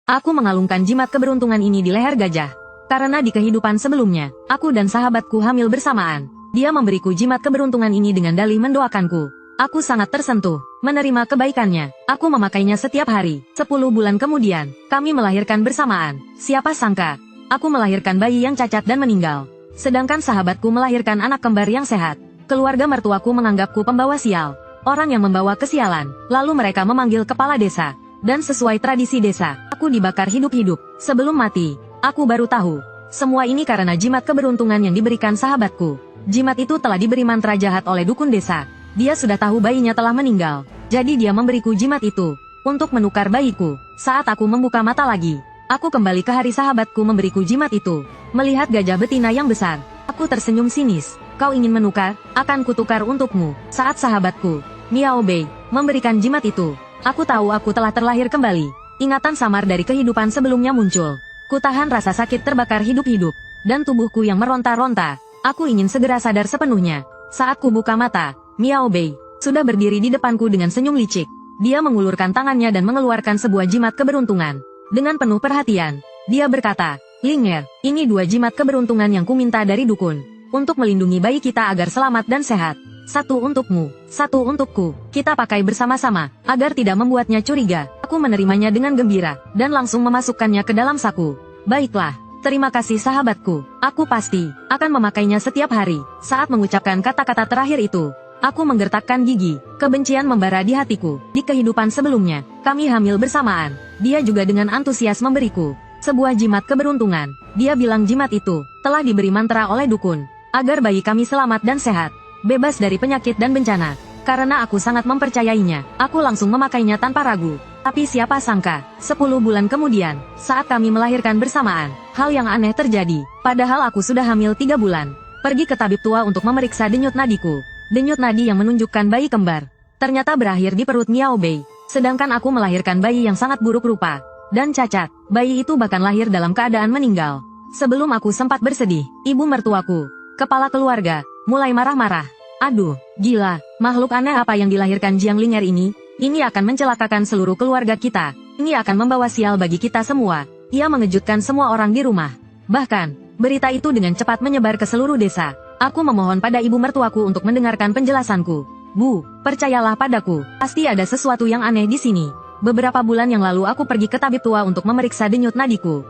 Aku mengalungkan jimat keberuntungan ini di leher gajah. Karena di kehidupan sebelumnya, aku dan sahabatku hamil bersamaan. Dia memberiku jimat keberuntungan ini dengan dalih mendoakanku. Aku sangat tersentuh, menerima kebaikannya. Aku memakainya setiap hari. 10 bulan kemudian, kami melahirkan bersamaan. Siapa sangka, aku melahirkan bayi yang cacat dan meninggal. Sedangkan sahabatku melahirkan anak kembar yang sehat. Keluarga mertuaku menganggapku pembawa sial. Orang yang membawa kesialan. Lalu mereka memanggil kepala desa. Dan sesuai tradisi desa, aku dibakar hidup-hidup. Sebelum mati, aku baru tahu. Semua ini karena jimat keberuntungan yang diberikan sahabatku. Jimat itu telah diberi mantra jahat oleh dukun desa. Dia sudah tahu bayinya telah meninggal. Jadi dia memberiku jimat itu untuk menukar bayiku. Saat aku membuka mata lagi, aku kembali ke hari sahabatku memberiku jimat itu. Melihat gajah betina yang besar, aku tersenyum sinis. Kau ingin menukar? Akan kutukar untukmu. Saat sahabatku, Miao Bei, memberikan jimat itu, aku tahu aku telah terlahir kembali. Ingatan samar dari kehidupan sebelumnya muncul. Kutahan rasa sakit terbakar hidup-hidup. Dan tubuhku yang meronta-ronta. Aku ingin segera sadar sepenuhnya. Saat ku buka mata, Miao Bei sudah berdiri di depanku dengan senyum licik. Dia mengulurkan tangannya dan mengeluarkan sebuah jimat keberuntungan. Dengan penuh perhatian, dia berkata, Linger, ini 2 jimat keberuntungan yang kuminta dari dukun. Untuk melindungi bayi kita agar selamat dan sehat. 1 untukmu, 1 untukku. Kita pakai bersama-sama, agar tidak membuatnya curiga. Aku menerimanya dengan gembira, dan langsung memasukkannya ke dalam saku. Baiklah, terima kasih sahabatku. Aku pasti akan memakainya setiap hari. Saat mengucapkan kata-kata terakhir itu, aku menggertakkan gigi. Kebencian membara di hatiku. Di kehidupan sebelumnya, kami hamil bersamaan. Dia juga dengan antusias memberiku sebuah jimat keberuntungan. Dia bilang jimat itu telah diberi mantra oleh dukun, agar bayi kami selamat dan sehat, bebas dari penyakit dan bencana. Karena aku sangat mempercayainya, aku langsung memakainya tanpa ragu. Tapi siapa sangka, 10 bulan kemudian, saat kami melahirkan bersamaan, hal yang aneh terjadi. Padahal aku sudah hamil 3 bulan. Pergi ke tabib tua untuk memeriksa denyut nadiku. Denyut nadi yang menunjukkan bayi kembar. Ternyata berakhir di perut Miao Bei. Sedangkan aku melahirkan bayi yang sangat buruk rupa. Dan cacat, bayi itu bahkan lahir dalam keadaan meninggal. Sebelum aku sempat bersedih, ibu mertuaku, kepala keluarga, mulai marah-marah. Aduh, gila, makhluk aneh apa yang dilahirkan Jiang Linger ini? Ini akan mencelakakan seluruh keluarga kita. Ini akan membawa sial bagi kita semua. Ia mengejutkan semua orang di rumah. Bahkan, berita itu dengan cepat menyebar ke seluruh desa. Aku memohon pada ibu mertuaku untuk mendengarkan penjelasanku. Bu, percayalah padaku, pasti ada sesuatu yang aneh di sini. Beberapa bulan yang lalu aku pergi ke tabib tua untuk memeriksa denyut nadiku.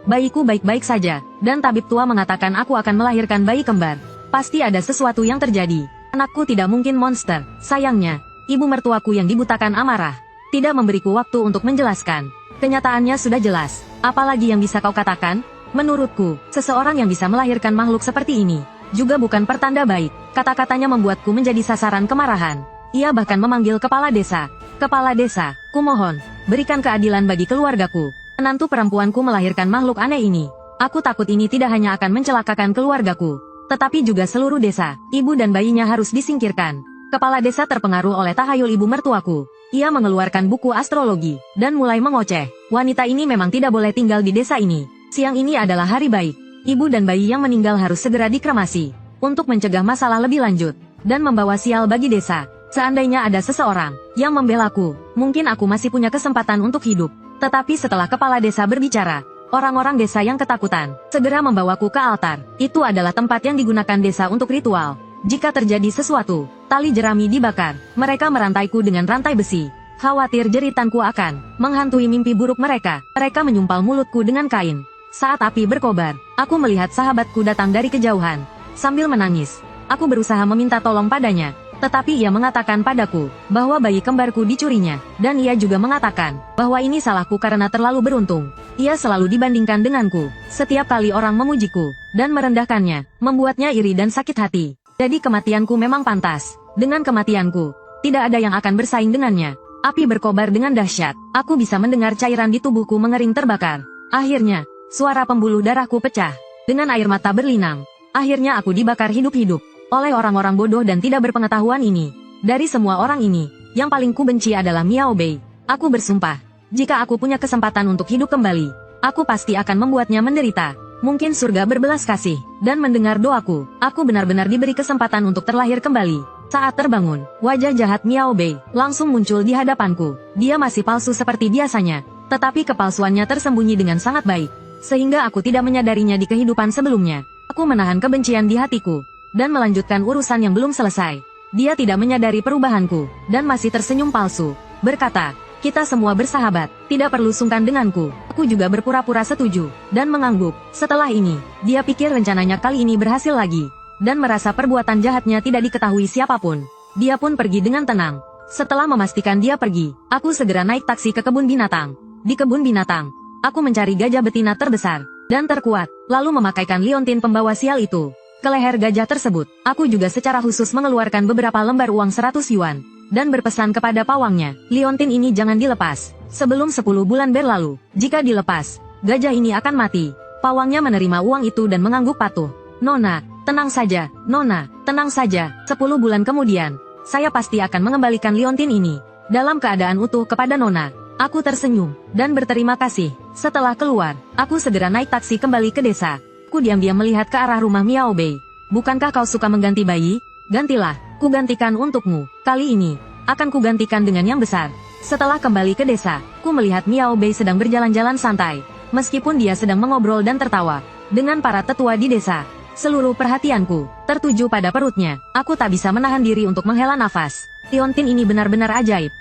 Bayiku baik-baik saja, dan tabib tua mengatakan aku akan melahirkan bayi kembar. Pasti ada sesuatu yang terjadi. Anakku tidak mungkin monster. Sayangnya, ibu mertuaku yang dibutakan amarah tidak memberiku waktu untuk menjelaskan. Kenyataannya sudah jelas. Apalagi yang bisa kau katakan? Menurutku, seseorang yang bisa melahirkan makhluk seperti ini juga bukan pertanda baik. Kata-katanya membuatku menjadi sasaran kemarahan. Ia bahkan memanggil kepala desa. Kepala desa, kumohon, berikan keadilan bagi keluargaku. Menantu perempuanku melahirkan makhluk aneh ini. Aku takut ini tidak hanya akan mencelakakan keluargaku, tetapi juga seluruh desa. Ibu dan bayinya harus disingkirkan. Kepala desa terpengaruh oleh tahayul ibu mertuaku. Ia mengeluarkan buku astrologi, dan mulai mengoceh. Wanita ini memang tidak boleh tinggal di desa ini. Siang ini adalah hari baik. Ibu dan bayi yang meninggal harus segera dikremasi, untuk mencegah masalah lebih lanjut, dan membawa sial bagi desa. Seandainya ada seseorang yang membelaku, mungkin aku masih punya kesempatan untuk hidup. Tetapi setelah kepala desa berbicara, orang-orang desa yang ketakutan segera membawaku ke altar. Itu adalah tempat yang digunakan desa untuk ritual. Jika terjadi sesuatu, tali jerami dibakar. Mereka merantaiku dengan rantai besi. Khawatir jeritanku akan menghantui mimpi buruk mereka. Mereka menyumpal mulutku dengan kain. Saat api berkobar, aku melihat sahabatku datang dari kejauhan. Sambil menangis, aku berusaha meminta tolong padanya. Tetapi ia mengatakan padaku bahwa bayi kembarku dicurinya. Dan ia juga mengatakan bahwa ini salahku karena terlalu beruntung. Ia selalu dibandingkan denganku. Setiap kali orang memujiku dan merendahkannya, membuatnya iri dan sakit hati. Jadi kematianku memang pantas. Dengan kematianku, tidak ada yang akan bersaing dengannya. Api berkobar dengan dahsyat. Aku bisa mendengar cairan di tubuhku mengering terbakar. Akhirnya, suara pembuluh darahku pecah. Dengan air mata berlinang, akhirnya aku dibakar hidup-hidup oleh orang-orang bodoh dan tidak berpengetahuan ini. Dari semua orang ini, yang paling kubenci adalah Miao Bei. Aku bersumpah, jika aku punya kesempatan untuk hidup kembali, aku pasti akan membuatnya menderita. Mungkin surga berbelas kasih, dan mendengar doaku. Aku benar-benar diberi kesempatan untuk terlahir kembali. Saat terbangun, wajah jahat Miao Bei langsung muncul di hadapanku. Dia masih palsu seperti biasanya, Tetapi kepalsuannya tersembunyi dengan sangat baik, sehingga aku tidak menyadarinya di kehidupan sebelumnya. Aku menahan kebencian di hatiku, dan melanjutkan urusan yang belum selesai. Dia tidak menyadari perubahanku, dan masih tersenyum palsu, berkata, "Kita semua bersahabat, tidak perlu sungkan denganku." Aku juga berpura-pura setuju, dan mengangguk. Setelah ini, dia pikir rencananya kali ini berhasil lagi, dan merasa perbuatan jahatnya tidak diketahui siapapun. Dia pun pergi dengan tenang. Setelah memastikan dia pergi, aku segera naik taksi ke kebun binatang. Di kebun binatang, aku mencari gajah betina terbesar dan terkuat, lalu memakaikan liontin pembawa sial itu ke leher gajah tersebut. Aku juga secara khusus mengeluarkan beberapa lembar uang 100 yuan, dan berpesan kepada pawangnya, liontin ini jangan dilepas sebelum 10 bulan berlalu. Jika dilepas, gajah ini akan mati. Pawangnya menerima uang itu dan mengangguk patuh. "Nona, tenang saja, Nona, tenang saja. 10 bulan kemudian, saya pasti akan mengembalikan liontin ini dalam keadaan utuh kepada Nona." Aku tersenyum, dan berterima kasih. Setelah keluar, aku segera naik taksi kembali ke desa. Aku diam-diam melihat ke arah rumah Miao Bei. "Bukankah kau suka mengganti bayi? Gantilah, kugantikan untukmu. Kali ini, akan kugantikan dengan yang besar." Setelah kembali ke desa, ku melihat Miao Bei sedang berjalan-jalan santai. Meskipun dia sedang mengobrol dan tertawa dengan para tetua di desa, seluruh perhatianku tertuju pada perutnya. Aku tak bisa menahan diri untuk menghela nafas. Liontin ini benar-benar ajaib.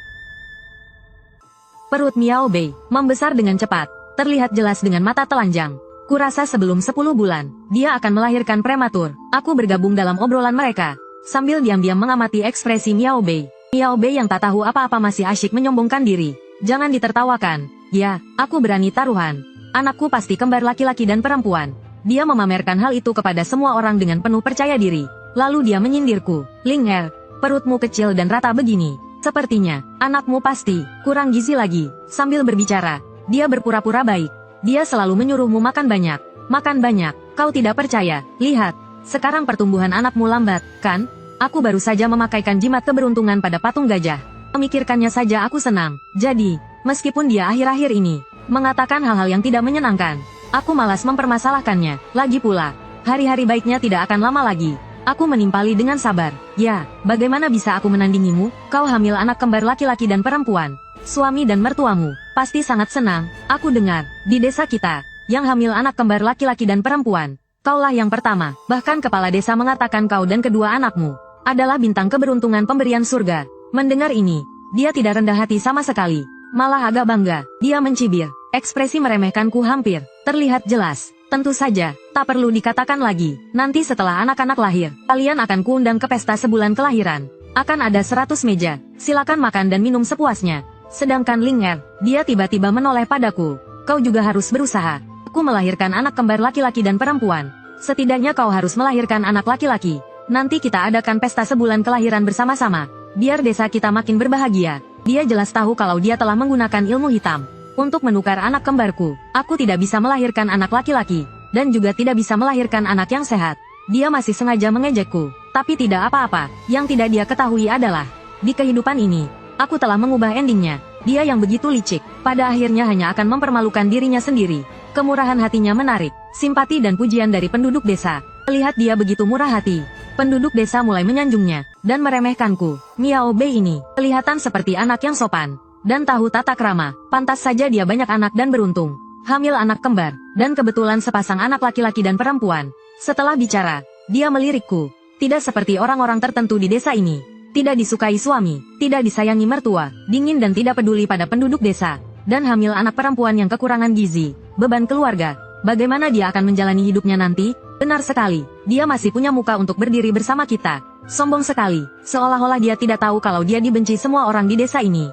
Perut Miao Bei membesar dengan cepat, terlihat jelas dengan mata telanjang. Kurasa sebelum 10 bulan, dia akan melahirkan prematur. Aku bergabung dalam obrolan mereka, sambil diam-diam mengamati ekspresi Miao Bei. Miao Bei yang tak tahu apa-apa masih asyik menyombongkan diri. "Jangan ditertawakan. Ya, aku berani taruhan. Anakku pasti kembar laki-laki dan perempuan." Dia memamerkan hal itu kepada semua orang dengan penuh percaya diri. Lalu dia menyindirku, "Ling Er, perutmu kecil dan rata begini. Sepertinya, anakmu pasti kurang gizi lagi." Sambil berbicara, dia berpura-pura baik. Dia selalu menyuruhmu makan banyak. Makan banyak, kau tidak percaya. Lihat, sekarang pertumbuhan anakmu lambat, kan? Aku baru saja memakaikan jimat keberuntungan pada patung gajah. Memikirkannya saja aku senang. Jadi, meskipun dia akhir-akhir ini mengatakan hal-hal yang tidak menyenangkan, aku malas mempermasalahkannya. Lagi pula, hari-hari baiknya tidak akan lama lagi. Aku menimpali dengan sabar. "Ya, bagaimana bisa aku menandingimu? Kau hamil anak kembar laki-laki dan perempuan. Suami dan mertuamu pasti sangat senang. Aku dengar, di desa kita, yang hamil anak kembar laki-laki dan perempuan, kaulah yang pertama. Bahkan kepala desa mengatakan kau dan kedua anakmu adalah bintang keberuntungan pemberian surga." Mendengar ini, dia tidak rendah hati sama sekali. Malah agak bangga. Dia mencibir. Ekspresi meremehkanku hampir terlihat jelas. "Tentu saja, tak perlu dikatakan lagi. Nanti setelah anak-anak lahir, kalian akan kuundang ke pesta sebulan kelahiran. Akan ada 100 meja. Silakan makan dan minum sepuasnya." Sedangkan Ling Er, dia tiba-tiba menoleh padaku. "Kau juga harus berusaha. Aku melahirkan anak kembar laki-laki dan perempuan. Setidaknya kau harus melahirkan anak laki-laki. Nanti kita adakan pesta sebulan kelahiran bersama-sama. Biar desa kita makin berbahagia." Dia jelas tahu kalau dia telah menggunakan ilmu hitam untuk menukar anak kembarku. Aku tidak bisa melahirkan anak laki-laki, dan juga tidak bisa melahirkan anak yang sehat. Dia masih sengaja mengejekku, tapi tidak apa-apa. Yang tidak dia ketahui adalah, di kehidupan ini, aku telah mengubah endingnya. Dia yang begitu licik, pada akhirnya hanya akan mempermalukan dirinya sendiri. Kemurahan hatinya menarik simpati dan pujian dari penduduk desa. Melihat dia begitu murah hati, penduduk desa mulai menyanjungnya dan meremehkanku. Miao Bei ini kelihatan seperti anak yang sopan dan tahu tata krama. Pantas saja dia banyak anak dan beruntung. Hamil anak kembar, dan kebetulan sepasang anak laki-laki dan perempuan. Setelah bicara, dia melirikku. Tidak seperti orang-orang tertentu di desa ini. Tidak disukai suami, tidak disayangi mertua, dingin dan tidak peduli pada penduduk desa. Dan hamil anak perempuan yang kekurangan gizi, beban keluarga. Bagaimana dia akan menjalani hidupnya nanti? Benar sekali, dia masih punya muka untuk berdiri bersama kita. Sombong sekali, seolah-olah dia tidak tahu kalau dia dibenci semua orang di desa ini.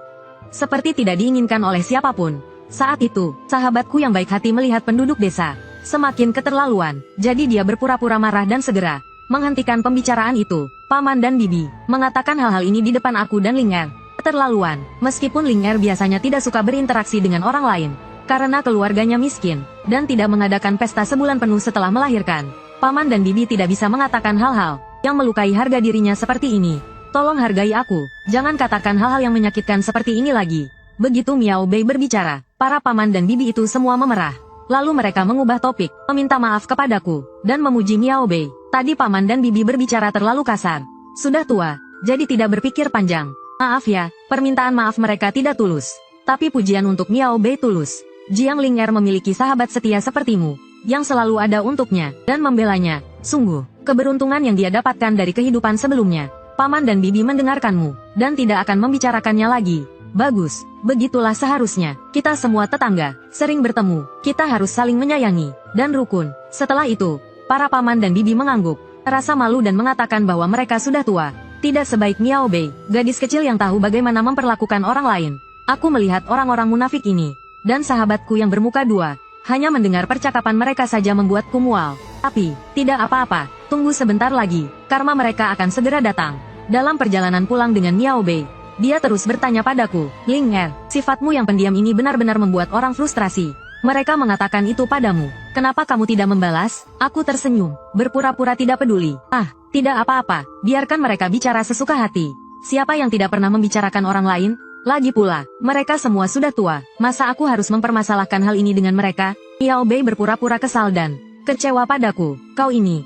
Seperti tidak diinginkan oleh siapapun. Saat itu, sahabatku yang baik hati melihat penduduk desa semakin keterlaluan, jadi dia berpura-pura marah dan segera menghentikan pembicaraan itu. Paman dan bibi mengatakan hal-hal ini di depan aku dan Ling Er. Keterlaluan, meskipun Ling Er biasanya tidak suka berinteraksi dengan orang lain, karena keluarganya miskin, dan tidak mengadakan pesta sebulan penuh setelah melahirkan. Paman dan bibi tidak bisa mengatakan hal-hal yang melukai harga dirinya seperti ini. Tolong hargai aku, jangan katakan hal-hal yang menyakitkan seperti ini lagi. Begitu Miao Bei berbicara, para paman dan bibi itu semua memerah. Lalu mereka mengubah topik, meminta maaf kepadaku, dan memuji Miao Bei. Tadi paman dan bibi berbicara terlalu kasar. Sudah tua, jadi tidak berpikir panjang. Maaf ya, permintaan maaf mereka tidak tulus. Tapi pujian untuk Miao Bei tulus. Jiang Ling'er memiliki sahabat setia sepertimu, yang selalu ada untuknya, dan membelanya. Sungguh, keberuntungan yang dia dapatkan dari kehidupan sebelumnya. Paman dan bibi mendengarkanmu, dan tidak akan membicarakannya lagi. Bagus, begitulah seharusnya. Kita semua tetangga, sering bertemu, kita harus saling menyayangi, dan rukun. Setelah itu, para paman dan bibi mengangguk, rasa malu dan mengatakan bahwa mereka sudah tua. Tidak sebaik Miao Bei, gadis kecil yang tahu bagaimana memperlakukan orang lain. Aku melihat orang-orang munafik ini, dan sahabatku yang bermuka dua. Hanya mendengar percakapan mereka saja membuatku mual. Tapi, tidak apa-apa, tunggu sebentar lagi, karma mereka akan segera datang. Dalam perjalanan pulang dengan Miao Bei, dia terus bertanya padaku, Ling'er, sifatmu yang pendiam ini benar-benar membuat orang frustrasi. Mereka mengatakan itu padamu. Kenapa kamu tidak membalas? Aku tersenyum, berpura-pura tidak peduli. Ah, tidak apa-apa, biarkan mereka bicara sesuka hati. Siapa yang tidak pernah membicarakan orang lain? Lagi pula, mereka semua sudah tua. Masa aku harus mempermasalahkan hal ini dengan mereka? Miao Bei berpura-pura kesal dan kecewa padaku. Kau ini.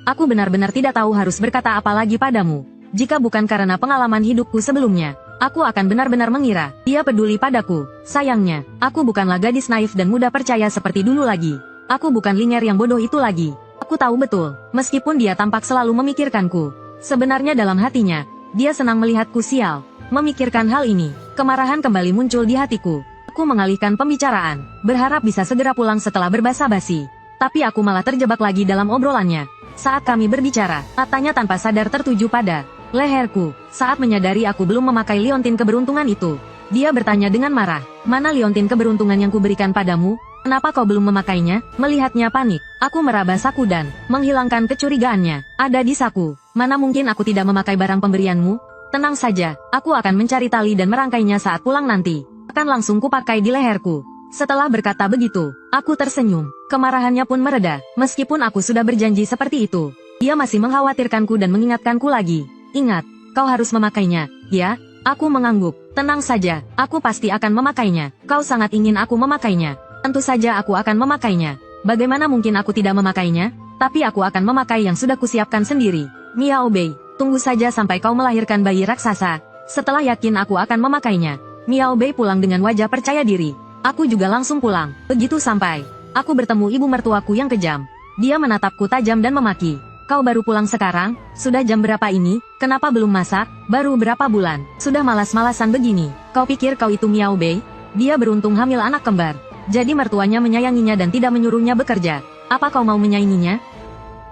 Aku benar-benar tidak tahu harus berkata apa lagi padamu. Jika bukan karena pengalaman hidupku sebelumnya, aku akan benar-benar mengira dia peduli padaku. Sayangnya, aku bukanlah gadis naif dan mudah percaya seperti dulu lagi. Aku bukan Ling'er yang bodoh itu lagi. Aku tahu betul, meskipun dia tampak selalu memikirkanku. Sebenarnya dalam hatinya, dia senang melihatku sial. Memikirkan hal ini, kemarahan kembali muncul di hatiku. Aku mengalihkan pembicaraan, berharap bisa segera pulang setelah berbasa-basi. Tapi aku malah terjebak lagi dalam obrolannya. Saat kami berbicara, matanya tanpa sadar tertuju pada leherku. Saat menyadari aku belum memakai liontin keberuntungan itu, dia bertanya dengan marah, mana liontin keberuntungan yang kuberikan padamu? Kenapa kau belum memakainya? Melihatnya panik, aku meraba saku dan menghilangkan kecurigaannya. Ada di saku, mana mungkin aku tidak memakai barang pemberianmu? Tenang saja, aku akan mencari tali dan merangkainya saat pulang nanti. Akan langsung kupakai di leherku. Setelah berkata begitu, aku tersenyum. Kemarahannya pun mereda, meskipun aku sudah berjanji seperti itu. Dia masih mengkhawatirkanku dan mengingatkanku lagi. Ingat, kau harus memakainya, ya? Aku mengangguk. Tenang saja, aku pasti akan memakainya. Kau sangat ingin aku memakainya. Tentu saja aku akan memakainya. Bagaimana mungkin aku tidak memakainya? Tapi aku akan memakai yang sudah kusiapkan sendiri. Miao Bei, tunggu saja sampai kau melahirkan bayi raksasa. Setelah yakin aku akan memakainya. Miao Bei pulang dengan wajah percaya diri. Aku juga langsung pulang. Begitu sampai, aku bertemu ibu mertuaku yang kejam. Dia menatapku tajam dan memaki. Kau baru pulang sekarang? Sudah jam berapa ini? Kenapa belum masak? Baru berapa bulan? Sudah malas-malasan begini. Kau pikir kau itu Miao Bei? Dia beruntung hamil anak kembar. Jadi mertuanya menyayanginya dan tidak menyuruhnya bekerja. Apa kau mau menyainginya?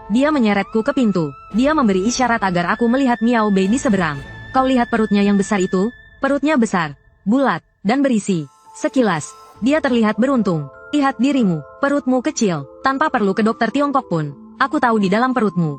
Dia menyeretku ke pintu. Dia memberi isyarat agar aku melihat Miao Bei di seberang. Kau lihat perutnya yang besar itu? Perutnya besar, bulat, dan berisi. Sekilas, dia terlihat beruntung. Lihat dirimu, perutmu kecil, tanpa perlu ke dokter Tiongkok pun. Aku tahu di dalam perutmu.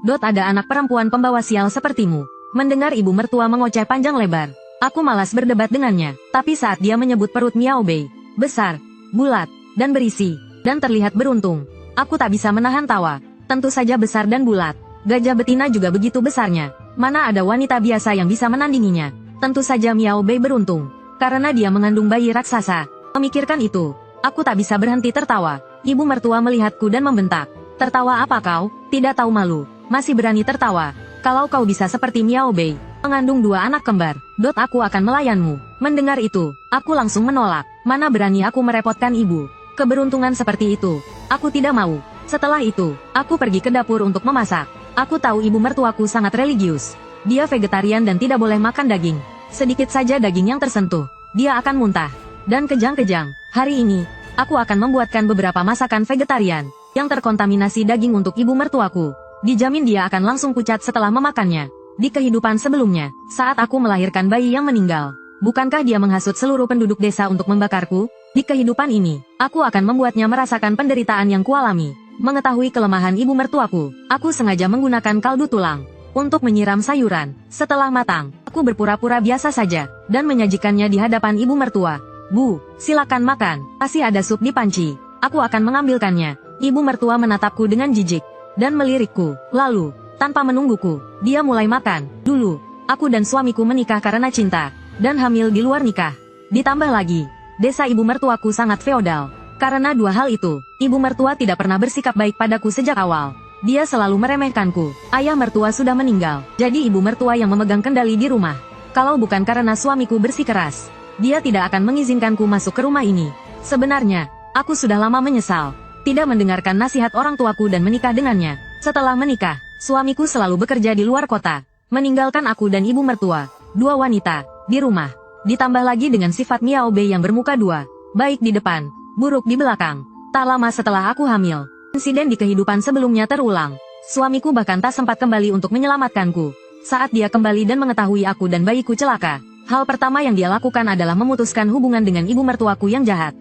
Ada anak perempuan pembawa sial sepertimu. Mendengar ibu mertua mengoceh panjang lebar, aku malas berdebat dengannya. Tapi saat dia menyebut perut Miao Bei, besar, bulat, dan berisi, dan terlihat beruntung, aku tak bisa menahan tawa. Tentu saja besar dan bulat. Gajah betina juga begitu besarnya. Mana ada wanita biasa yang bisa menandinginya. Tentu saja Miao Bei beruntung. Karena dia mengandung bayi raksasa. Memikirkan itu, aku tak bisa berhenti tertawa. Ibu mertua melihatku dan membentak. Tertawa apa kau? Tidak tahu malu. Masih berani tertawa. Kalau kau bisa seperti Miao Bei, mengandung 2 anak kembar, aku akan melayanmu. Mendengar itu, aku langsung menolak. Mana berani aku merepotkan ibu. Keberuntungan seperti itu, aku tidak mau. Setelah itu, aku pergi ke dapur untuk memasak. Aku tahu ibu mertuaku sangat religius. Dia vegetarian dan tidak boleh makan daging. Sedikit saja daging yang tersentuh, dia akan muntah. Dan kejang-kejang, hari ini, aku akan membuatkan beberapa masakan vegetarian, yang terkontaminasi daging untuk ibu mertuaku. Dijamin dia akan langsung pucat setelah memakannya. Di kehidupan sebelumnya, saat aku melahirkan bayi yang meninggal, bukankah dia menghasut seluruh penduduk desa untuk membakarku? Di kehidupan ini, aku akan membuatnya merasakan penderitaan yang kualami. Mengetahui kelemahan ibu mertuaku, aku sengaja menggunakan kaldu tulang untuk menyiram sayuran. Setelah matang, aku berpura-pura biasa saja, dan menyajikannya di hadapan ibu mertua. Bu, silakan makan, pasti ada sup di panci. Aku akan mengambilkannya. Ibu mertua menatapku dengan jijik, dan melirikku. Lalu, tanpa menungguku, dia mulai makan. Dulu, aku dan suamiku menikah karena cinta, dan hamil di luar nikah. Ditambah lagi, desa ibu mertuaku sangat feodal. Karena 2 hal itu, ibu mertua tidak pernah bersikap baik padaku sejak awal. Dia selalu meremehkanku. Ayah mertua sudah meninggal, jadi ibu mertua yang memegang kendali di rumah. Kalau bukan karena suamiku bersikeras, dia tidak akan mengizinkanku masuk ke rumah ini. Sebenarnya, aku sudah lama menyesal tidak mendengarkan nasihat orang tuaku dan menikah dengannya. Setelah menikah, suamiku selalu bekerja di luar kota, meninggalkan aku dan ibu mertua, dua wanita, di rumah. Ditambah lagi dengan sifat Miao Bei yang bermuka dua, baik di depan, buruk di belakang. Tak lama setelah aku hamil, insiden di kehidupan sebelumnya terulang. Suamiku bahkan tak sempat kembali untuk menyelamatkanku. Saat dia kembali dan mengetahui aku dan bayiku celaka, hal pertama yang dia lakukan adalah memutuskan hubungan dengan ibu mertuaku yang jahat.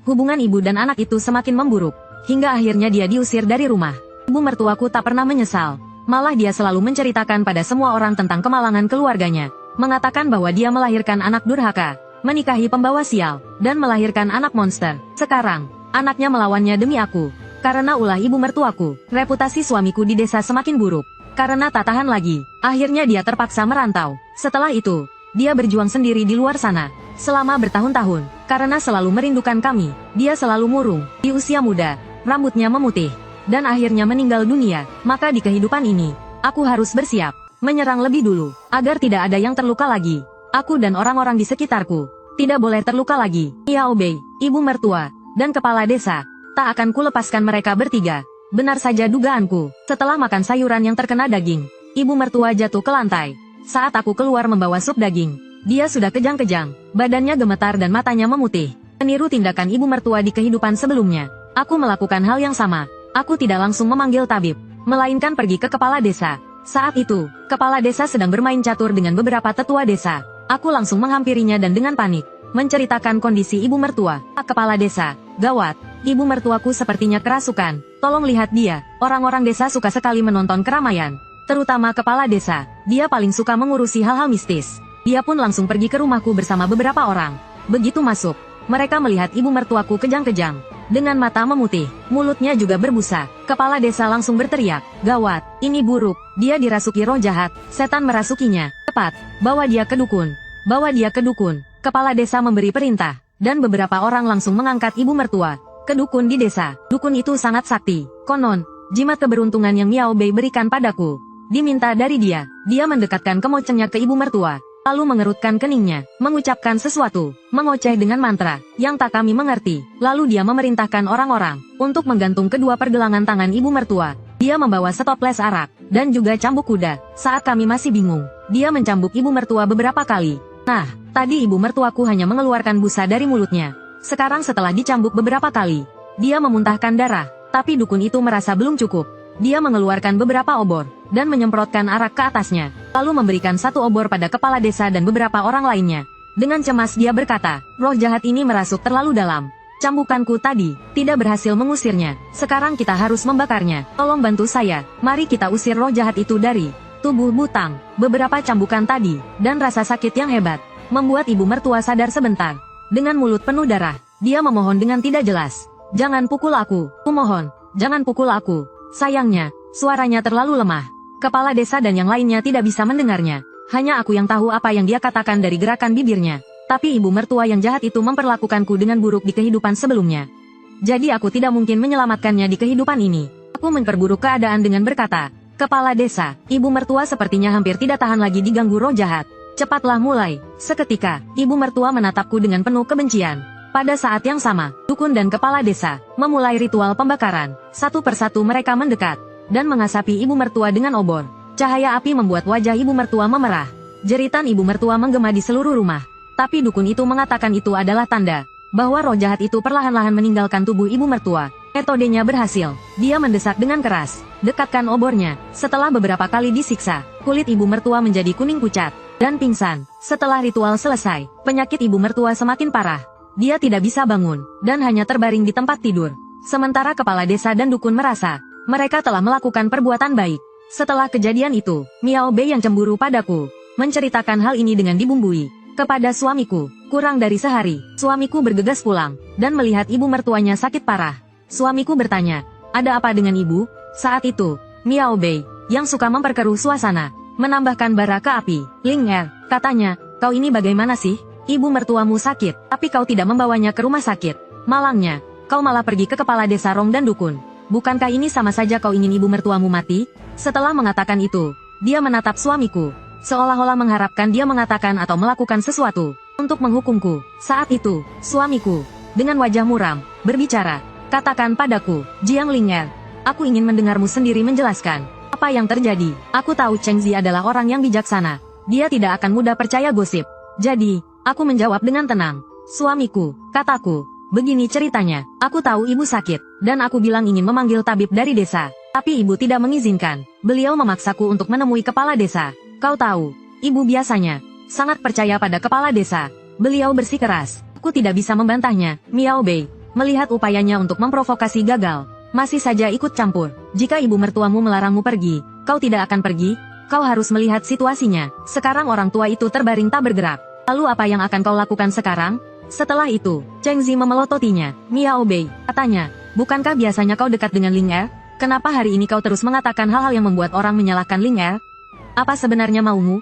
Hubungan ibu dan anak itu semakin memburuk, hingga akhirnya dia diusir dari rumah. Ibu mertuaku tak pernah menyesal, malah dia selalu menceritakan pada semua orang tentang kemalangan keluarganya, mengatakan bahwa dia melahirkan anak durhaka, menikahi pembawa sial, dan melahirkan anak monster. Sekarang, anaknya melawannya demi aku. Karena ulah ibu mertuaku, reputasi suamiku di desa semakin buruk. Karena tak tahan lagi, akhirnya dia terpaksa merantau. Setelah itu, dia berjuang sendiri di luar sana, selama bertahun-tahun. Karena selalu merindukan kami, dia selalu murung. Di usia muda, rambutnya memutih, dan akhirnya meninggal dunia. Maka di kehidupan ini, aku harus bersiap, menyerang lebih dulu, agar tidak ada yang terluka lagi. Aku dan orang-orang di sekitarku, tidak boleh terluka lagi. Miao Bei, ibu mertua, dan kepala desa, tak akan kulepaskan mereka bertiga. Benar saja dugaanku. Setelah makan sayuran yang terkena daging, ibu mertua jatuh ke lantai. Saat aku keluar membawa sup daging, dia sudah kejang-kejang, badannya gemetar dan matanya memutih. Meniru tindakan ibu mertua di kehidupan sebelumnya, aku melakukan hal yang sama. Aku tidak langsung memanggil tabib, melainkan pergi ke kepala desa. Saat itu, kepala desa sedang bermain catur dengan beberapa tetua desa. Aku langsung menghampirinya dan dengan panik menceritakan kondisi ibu mertua. Kepala desa, gawat, ibu mertuaku sepertinya kerasukan. Tolong lihat dia. Orang-orang desa suka sekali menonton keramaian, terutama kepala desa. Dia paling suka mengurusi hal-hal mistis. Dia pun langsung pergi ke rumahku bersama beberapa orang. Begitu masuk, mereka melihat ibu mertuaku kejang-kejang, dengan mata memutih, mulutnya juga berbusa. Kepala desa langsung berteriak, gawat, ini buruk, dia dirasuki roh jahat, setan merasukinya. Cepat, bawa dia ke dukun. Bawa dia ke dukun. Kepala desa memberi perintah, dan beberapa orang langsung mengangkat ibu mertua ke dukun di desa. Dukun itu sangat sakti. Konon, jimat keberuntungan yang Miao Bei berikan padaku diminta dari dia. Dia mendekatkan kemocengnya ke ibu mertua, lalu mengerutkan keningnya, mengucapkan sesuatu, mengoceh dengan mantra yang tak kami mengerti. Lalu dia memerintahkan orang-orang untuk menggantung kedua pergelangan tangan ibu mertua. Dia membawa setoples arak, dan juga cambuk kuda. Saat kami masih bingung, dia mencambuk ibu mertua beberapa kali. Nah, tadi ibu mertuaku hanya mengeluarkan busa dari mulutnya. Sekarang setelah dicambuk beberapa kali, dia memuntahkan darah. Tapi dukun itu merasa belum cukup. Dia mengeluarkan beberapa obor, dan menyemprotkan arak ke atasnya. Lalu memberikan satu obor pada kepala desa dan beberapa orang lainnya. Dengan cemas dia berkata, roh jahat ini merasuk terlalu dalam. Cambukanku tadi tidak berhasil mengusirnya. Sekarang kita harus membakarnya. Tolong bantu saya. Mari kita usir roh jahat itu dari tubuh Butang. Beberapa cambukan tadi, dan rasa sakit yang hebat, membuat ibu mertua sadar sebentar. Dengan mulut penuh darah, dia memohon dengan tidak jelas. Jangan pukul aku. Kumohon, jangan pukul aku. Sayangnya, suaranya terlalu lemah. Kepala desa dan yang lainnya tidak bisa mendengarnya. Hanya aku yang tahu apa yang dia katakan dari gerakan bibirnya. Tapi ibu mertua yang jahat itu memperlakukanku dengan buruk di kehidupan sebelumnya. Jadi aku tidak mungkin menyelamatkannya di kehidupan ini. Aku memperburuk keadaan dengan berkata, kepala desa, ibu mertua sepertinya hampir tidak tahan lagi diganggu roh jahat. Cepatlah mulai. Seketika, ibu mertua menatapku dengan penuh kebencian. Pada saat yang sama, dukun dan kepala desa memulai ritual pembakaran. Satu persatu mereka mendekat dan mengasapi ibu mertua dengan obor. Cahaya api membuat wajah ibu mertua memerah. Jeritan ibu mertua menggema di seluruh rumah. Tapi dukun itu mengatakan itu adalah tanda bahwa roh jahat itu perlahan-lahan meninggalkan tubuh ibu mertua. Metodenya berhasil. Dia mendesak dengan keras. Dekatkan obornya. Setelah beberapa kali disiksa, kulit ibu mertua menjadi kuning pucat dan pingsan. Setelah ritual selesai, penyakit ibu mertua semakin parah. Dia tidak bisa bangun, dan hanya terbaring di tempat tidur. Sementara kepala desa dan dukun merasa, mereka telah melakukan perbuatan baik. Setelah kejadian itu, Miao Bei yang cemburu padaku, menceritakan hal ini dengan dibumbui kepada suamiku. Kurang dari sehari, suamiku bergegas pulang, dan melihat ibu mertuanya sakit parah. Suamiku bertanya, ada apa dengan ibu? Saat itu, Miao Bei, yang suka memperkeruh suasana, menambahkan bara ke api. Ling Er, katanya, kau ini bagaimana sih? Ibu mertuamu sakit, tapi kau tidak membawanya ke rumah sakit. Malangnya, kau malah pergi ke kepala desa Rong dan dukun. Bukankah ini sama saja kau ingin ibu mertuamu mati? Setelah mengatakan itu, dia menatap suamiku, seolah-olah mengharapkan dia mengatakan atau melakukan sesuatu. untuk menghukumku. Saat itu, suamiku, dengan wajah muram, berbicara. Katakan padaku, Jiang Ling'er. Aku ingin mendengarmu sendiri menjelaskan. Apa yang terjadi? Aku tahu Cheng Zi adalah orang yang bijaksana. Dia tidak akan mudah percaya gosip. Jadi, aku menjawab dengan tenang. Suamiku, kataku. Begini ceritanya, aku tahu ibu sakit, dan aku bilang ingin memanggil tabib dari desa. Tapi ibu tidak mengizinkan. Beliau memaksaku untuk menemui kepala desa. Kau tahu, ibu biasanya sangat percaya pada kepala desa. Beliau bersikeras. Aku tidak bisa membantahnya, Miao Bei. Melihat upayanya untuk memprovokasi gagal, masih saja ikut campur. Jika ibu mertuamu melarangmu pergi, kau tidak akan pergi. Kau harus melihat situasinya. Sekarang orang tua itu terbaring tak bergerak. Lalu apa yang akan kau lakukan sekarang? Setelah itu, Cheng Zi memelototinya. Miao Bei, katanya, bukankah biasanya kau dekat dengan Ling'er? Kenapa hari ini kau terus mengatakan hal-hal yang membuat orang menyalahkan Ling'er? Apa sebenarnya maumu?